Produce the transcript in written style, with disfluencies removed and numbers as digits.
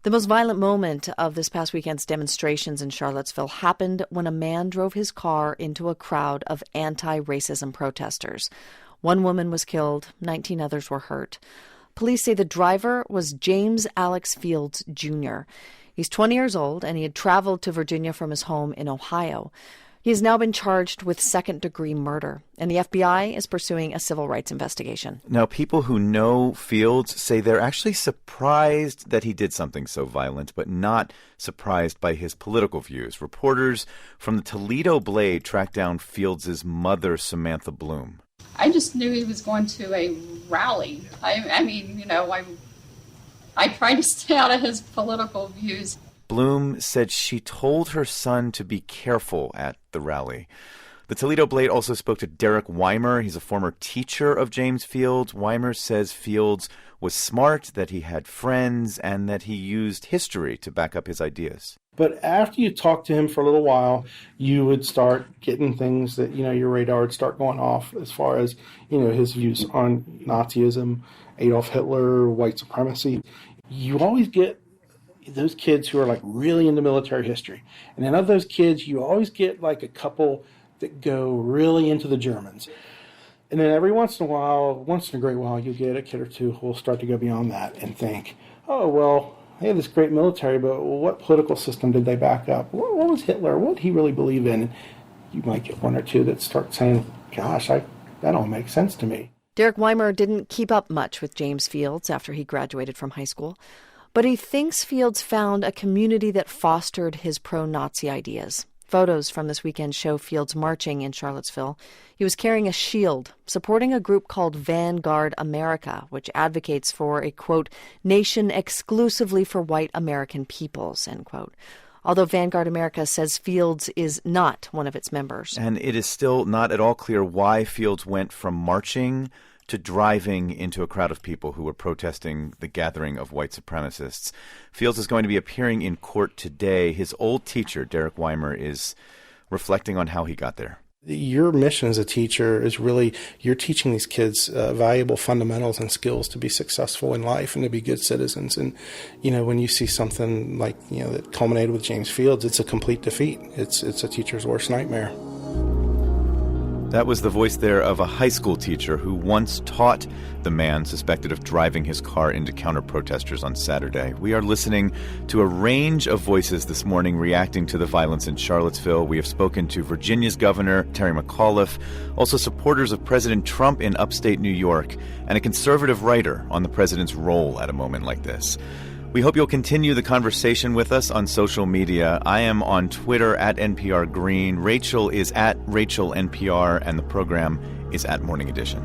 The most violent moment of this past weekend's demonstrations in Charlottesville happened when a man drove his car into a crowd of anti-racism protesters. One woman was killed, 19 others were hurt. Police say the driver was James Alex Fields, Jr. He's 20 years old, and he had traveled to Virginia from his home in Ohio. He has now been charged with second-degree murder, and the FBI is pursuing a civil rights investigation. Now, people who know Fields say they're actually surprised that he did something so violent, but not surprised by his political views. Reporters from the Toledo Blade tracked down Fields' mother, Samantha Bloom. I just knew he was going to a rally. I tried to stay out of his political views. Bloom said she told her son to be careful at the rally. The Toledo Blade also spoke to Derek Weimer. He's a former teacher of James Fields. Weimer says Fields was smart, that he had friends, and that he used history to back up his ideas. But after you talk to him for a little while, you would start getting things that, your radar would start going off as far as, his views on Nazism, Adolf Hitler, white supremacy. You always get those kids who are really into military history. And then of those kids, you always get a couple that go really into the Germans. And then every once in a great while, you get a kid or two who will start to go beyond that and think, oh, well, they had this great military, but what political system did they back up? What was Hitler? What did he really believe in? You might get one or two that start saying, gosh, that don't make sense to me. Derek Weimer didn't keep up much with James Fields after he graduated from high school, but he thinks Fields found a community that fostered his pro-Nazi ideas. Photos from this weekend show Fields marching in Charlottesville. He was carrying a shield, supporting a group called Vanguard America, which advocates for a, quote, nation exclusively for white American peoples, end quote. Although Vanguard America says Fields is not one of its members. And it is still not at all clear why Fields went from marching to driving into a crowd of people who were protesting the gathering of white supremacists. Fields is going to be appearing in court today. His old teacher, Derek Weimer, is reflecting on how he got there. Your mission as a teacher is really, you're teaching these kids valuable fundamentals and skills to be successful in life and to be good citizens. And, when you see something that culminated with James Fields, it's a complete defeat. It's a teacher's worst nightmare. That was the voice there of a high school teacher who once taught the man suspected of driving his car into counter-protesters on Saturday. We are listening to a range of voices this morning reacting to the violence in Charlottesville. We have spoken to Virginia's Governor Terry McAuliffe, also supporters of President Trump in upstate New York, and a conservative writer on the president's role at a moment like this. We hope you'll continue the conversation with us on social media. I am on Twitter at NPR Green. Rachel is at Rachel NPR, and the program is at Morning Edition.